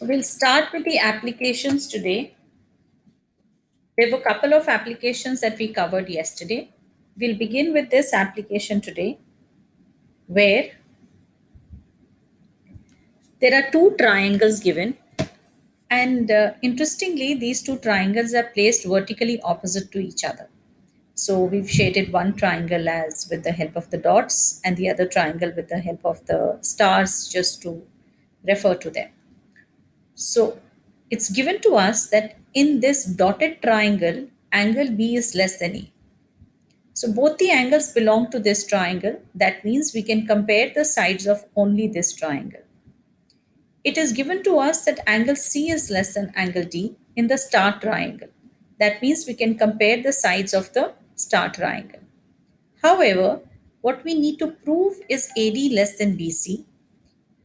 We'll start with the applications today. There were a couple of applications that we covered yesterday. We'll begin with this application today, where there are two triangles given. And interestingly, these two triangles are placed vertically opposite to each other. So we've shaded one triangle as with the help of the dots and the other triangle with the help of the stars, just to refer to them. So it's given to us that in this dotted triangle, angle B is less than A. So both the angles belong to this triangle. That means we can compare the sides of only this triangle. It is given to us that angle C is less than angle D in the star triangle. That means we can compare the sides of the star triangle. However, what we need to prove is AD less than BC.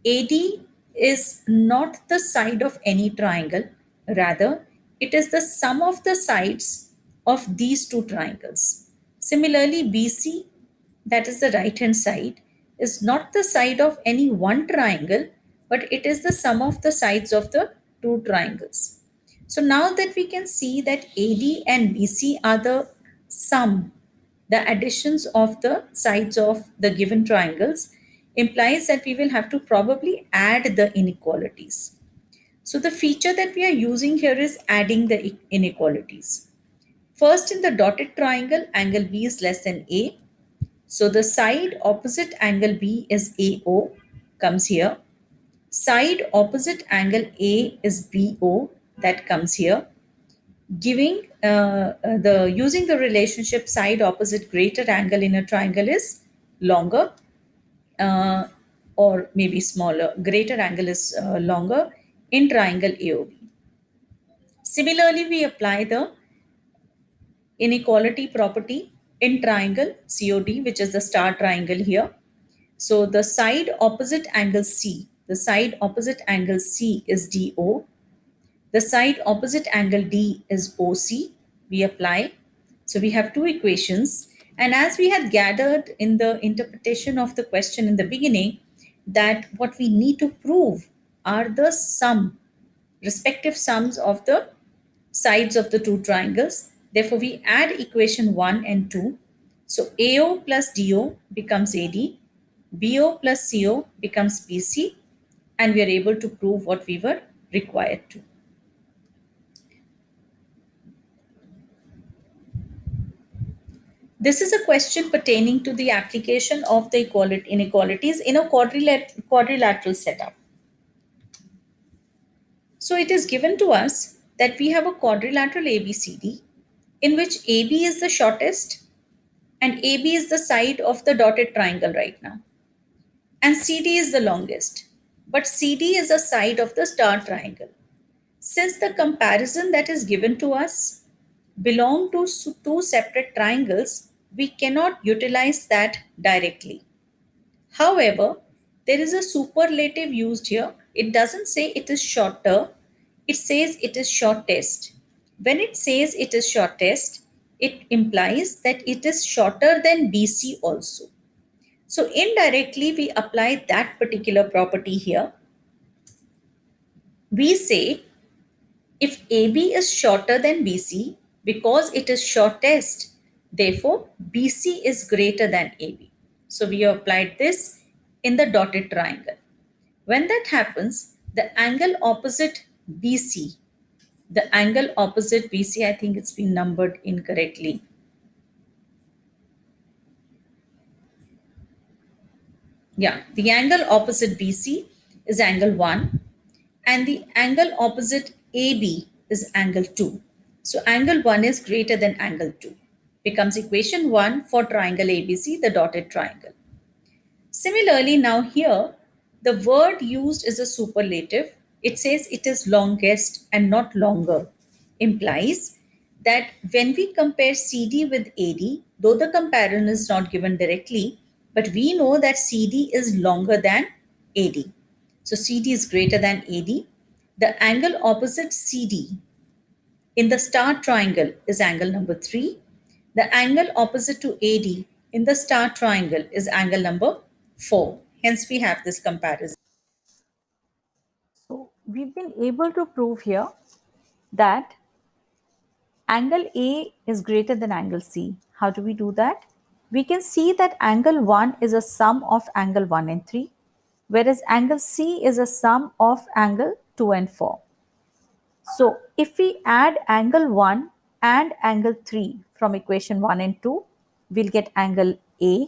AD is not the side of any triangle, rather, it is the sum of the sides of these two triangles. Similarly, BC, that is the right hand side, is not the side of any one triangle, but it is the sum of the sides of the two triangles. So now that we can see that AD and BC are the sum, the additions of the sides of the given triangles, implies that we will have to probably add the inequalities. So the feature that we are using here is adding the inequalities. First, in the dotted triangle, angle B is less than A. So the side opposite angle B is AO, comes here. Side opposite angle A is BO, that comes here. Giving the using the relationship side opposite greater angle in a triangle is longer, uh, or maybe smaller. Greater angle is longer in triangle AOB. Similarly, we apply the inequality property in triangle COD, which is the star triangle here. So the side opposite angle C, the side opposite angle C is DO. The side opposite angle D is OC. We apply. So we have two equations. And as we had gathered in the interpretation of the question in the beginning, that what we need to prove are the sum, respective sums of the sides of the two triangles. Therefore, we add equation 1 and 2. So AO plus DO becomes AD, BO plus CO becomes BC, and we are able to prove what we were required to. This is a question pertaining to the application of the inequalities in a quadrilateral setup. So it is given to us that we have a quadrilateral ABCD in which AB is the shortest and AB is the side of the dotted triangle right now, and CD is the longest, but CD is a side of the star triangle. Since the comparison that is given to us belong to two separate triangles, we cannot utilize that directly. However, there is a superlative used here. It doesn't say it is shorter, it says it is shortest. When it says it is shortest, it implies that it is shorter than BC also. So indirectly, we apply that particular property here. We say if AB is shorter than BC because it is shortest, therefore BC is greater than AB. So we have applied this in the dotted triangle. When that happens, the angle opposite BC, the angle opposite BC, I think it's been numbered incorrectly. Yeah, the angle opposite BC is angle 1 and the angle opposite AB is angle 2. So angle 1 is greater than angle 2. Becomes equation 1 for triangle ABC, the dotted triangle. Similarly, now here, the word used is a superlative. It says it is longest and not longer. Implies that when we compare CD with AD, though the comparison is not given directly, but we know that CD is longer than AD. So CD is greater than AD. The angle opposite CD in the star triangle is angle number 3. The angle opposite to AD in the star triangle is angle number 4. Hence, we have this comparison. we've been able to prove here that angle A is greater than angle C. How do we do that? We can see that angle 1 is a sum of angle 1 and 3, whereas angle C is a sum of angle 2 and 4. So if we add angle 1 and angle 3 from equation 1 and 2, we'll get angle A.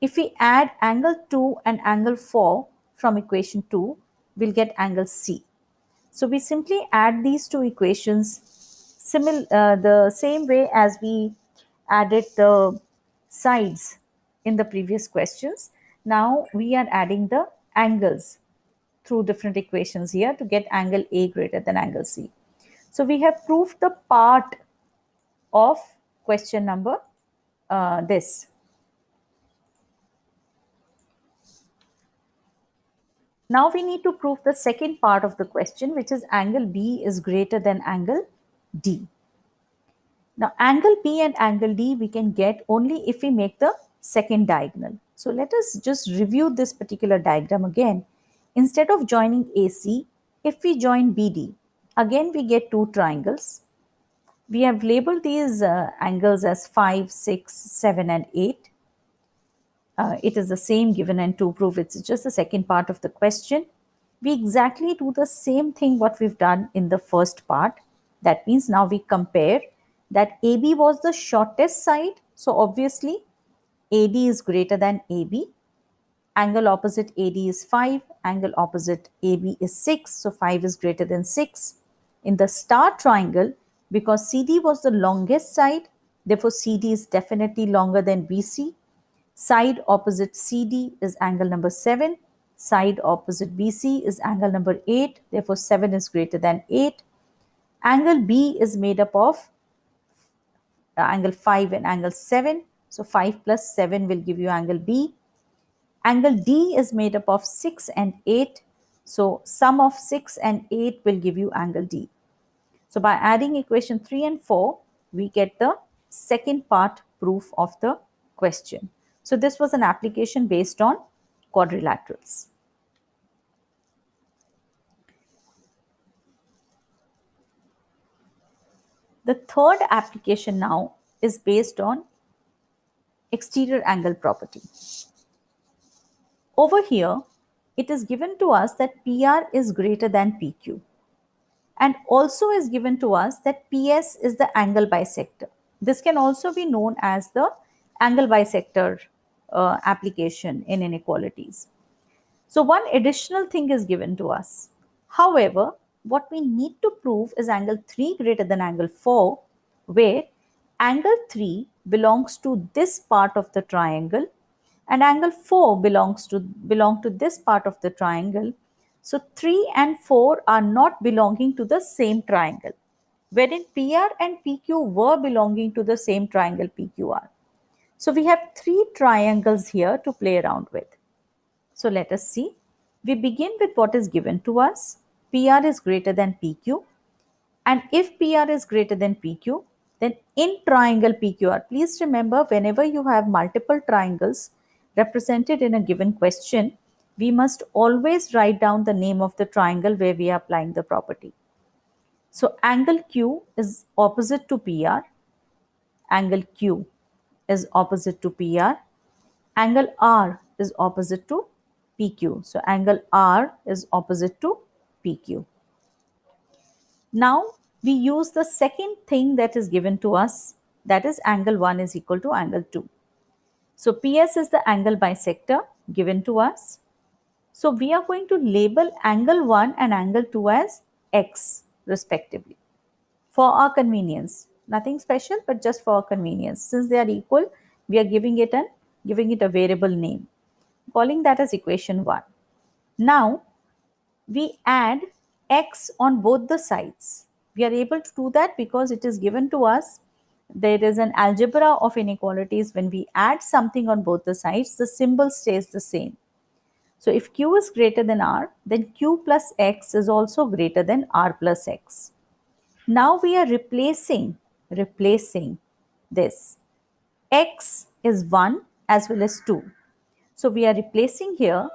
If we add angle 2 and angle 4 from equation 2, we'll get angle C. So we simply add these two equations the same way as we added the sides in the previous questions. Now we are adding the angles through different equations here to get angle A greater than angle C. So we have proved the part of question number this. Now we need to prove the second part of the question, which is angle B is greater than angle D. Now angle B and angle D we can get only if we make the second diagonal. So let us just review this particular diagram again. Instead of joining AC, if we join BD, again we get two triangles. We have labeled these angles as 5, 6, 7 and 8. It is the same given, and to prove it's just the second part of the question. We exactly do the same thing what we've done in the first part. That means now we compare that AB was the shortest side. So obviously AD is greater than AB. Angle opposite AD is 5. Angle opposite AB is 6. So 5 is greater than 6. In the star triangle, because CD was the longest side, therefore CD is definitely longer than BC. Side opposite CD is angle number 7. Side opposite BC is angle number 8. Therefore, 7 is greater than 8. Angle B is made up of angle 5 and angle 7. So, 5 plus 7 will give you angle B. Angle D is made up of 6 and 8. So, sum of 6 and 8 will give you angle D. So, by adding equation 3 and 4, we get the second part proof of the question. So, this was an application based on quadrilaterals. The third application now is based on exterior angle property. Over here, it is given to us that PR is greater than PQ, and also is given to us that PS is the angle bisector. This can also be known as the angle bisector application in inequalities. So one additional thing is given to us. However, what we need to prove is angle 3 greater than angle 4, where angle 3 belongs to this part of the triangle and angle 4 belong to this part of the triangle. So 3 and 4 are not belonging to the same triangle, wherein PR and PQ were belonging to the same triangle PQR. So we have three triangles here to play around with. So let us see. We begin with what is given to us. PR is greater than PQ. And if PR is greater than PQ, then in triangle PQR, please remember whenever you have multiple triangles represented in a given question, we must always write down the name of the triangle where we are applying the property. So angle Q is opposite to PR. Angle Q is opposite to PR. Angle R is opposite to PQ. So angle R is opposite to PQ. Now we use the second thing that is given to us, that is angle 1 is equal to angle 2. So PS is the angle bisector given to us. So we are going to label angle 1 and angle 2 as X respectively for our convenience. Nothing special, but just for our convenience. Since they are equal, we are giving it a variable name, calling that as equation 1. Now we add x on both the sides. We are able to do that because it is given to us. There is an algebra of inequalities. When we add something on both the sides, the symbol stays the same. So if q is greater than r, then q plus x is also greater than r plus x. Now we are replacing this. X is 1 as well as 2. So we are replacing here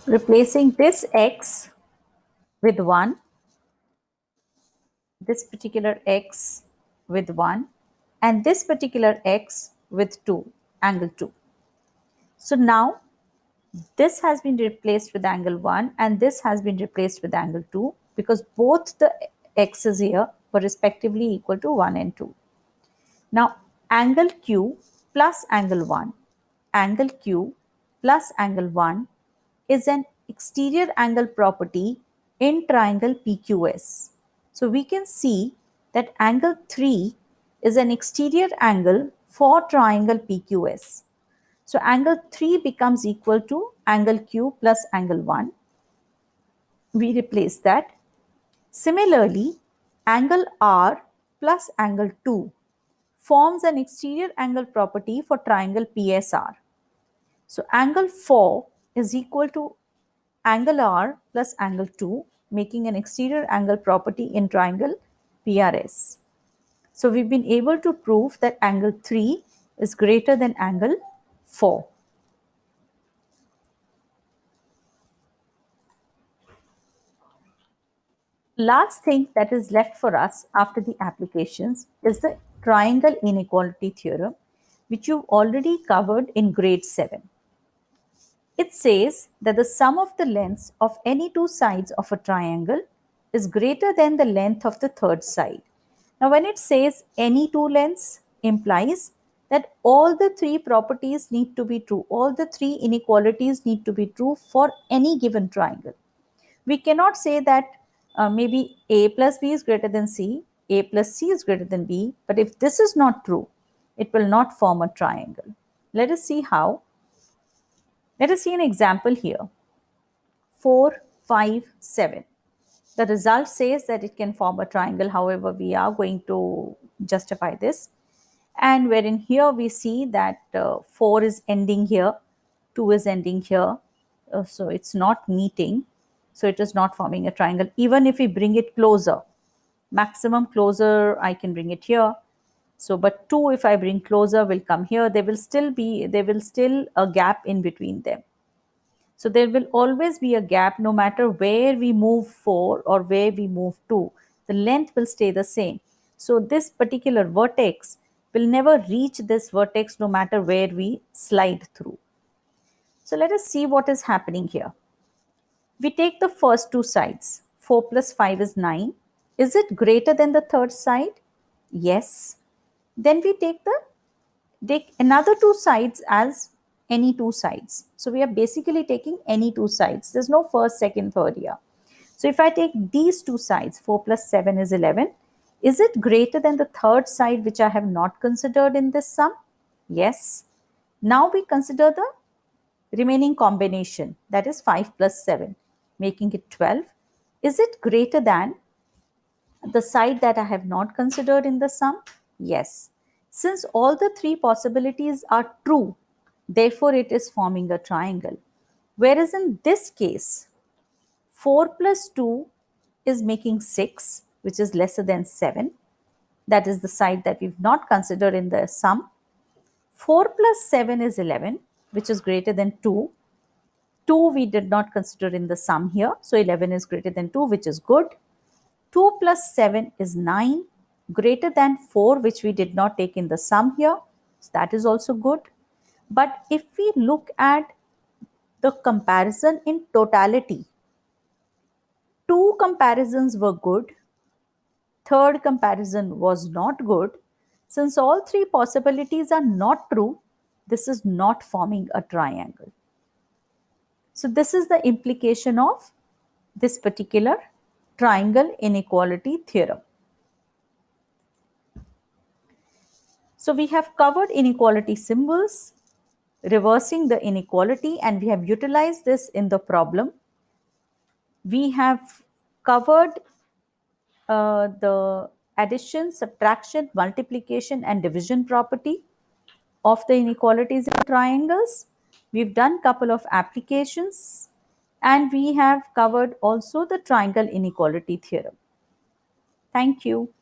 Replacing this x with 1, this particular x with 1, and this particular x with 2, angle 2. So now this has been replaced with angle 1 and this has been replaced with angle 2 because both the x's here were respectively equal to 1 and 2. Now angle Q plus angle 1, angle Q plus angle 1 is an exterior angle property in triangle PQS. So we can see that angle 3 is an exterior angle for triangle PQS. So angle 3 becomes equal to angle Q plus angle 1. We replace that. Similarly, angle R plus angle 2 forms an exterior angle property for triangle PSR. So angle 4 is equal to angle R plus angle 2, making an exterior angle property in triangle PRS. So we've been able to prove that angle 3 is greater than angle 4. Last thing that is left for us after the applications is the triangle inequality theorem, which you've already covered in grade 7. It says that the sum of the lengths of any two sides of a triangle is greater than the length of the third side. Now, when it says any two lengths, implies that all the three properties need to be true, all the three inequalities need to be true for any given triangle. We cannot say that maybe A plus B is greater than C, A plus C is greater than B, but if this is not true, it will not form a triangle. Let us see how. Let us see an example here. 4, 5, 7. The result says that it can form a triangle. However, we are going to justify this. And wherein here we see that 4 is ending here, 2 is ending here. So it's not meeting. So it is not forming a triangle. Even if we bring it closer, maximum closer, I can bring it here. So, but 2, if I bring closer, will come here. There will still a gap in between them. So there will always be a gap no matter where we move 4 or where we move 2. The length will stay the same. So this particular vertex will never reach this vertex no matter where we slide through. So let us see what is happening here. We take the first two sides. 4 plus 5 is 9. Is it greater than the third side? Yes. Then we take another two sides as any two sides. So we are basically taking any two sides. There's no first, second, third here. So if I take these two sides, 4 plus 7 is 11. Is it greater than the third side which I have not considered in this sum? Yes. Now we consider the remaining combination, that is 5 plus 7, making it 12. Is it greater than the side that I have not considered in the sum? Yes. Since all the three possibilities are true, therefore it is forming a triangle. Whereas in this case, 4 plus 2 is making 6, which is lesser than 7. That is the side that we've not considered in the sum. 4 plus 7 is 11, which is greater than 2. 2 we did not consider in the sum here. So 11 is greater than 2, which is good. 2 plus 7 is 9, greater than 4, which we did not take in the sum here. So that is also good. But if we look at the comparison in totality, two comparisons were good, third comparison was not good. Since all three possibilities are not true, this is not forming a triangle. So this is the implication of this particular triangle inequality theorem. So we have covered inequality symbols, reversing the inequality, and we have utilized this in the problem. We have covered the addition, subtraction, multiplication, and division property of the inequalities in triangles. We've done couple of applications, and we have covered also the triangle inequality theorem. Thank you.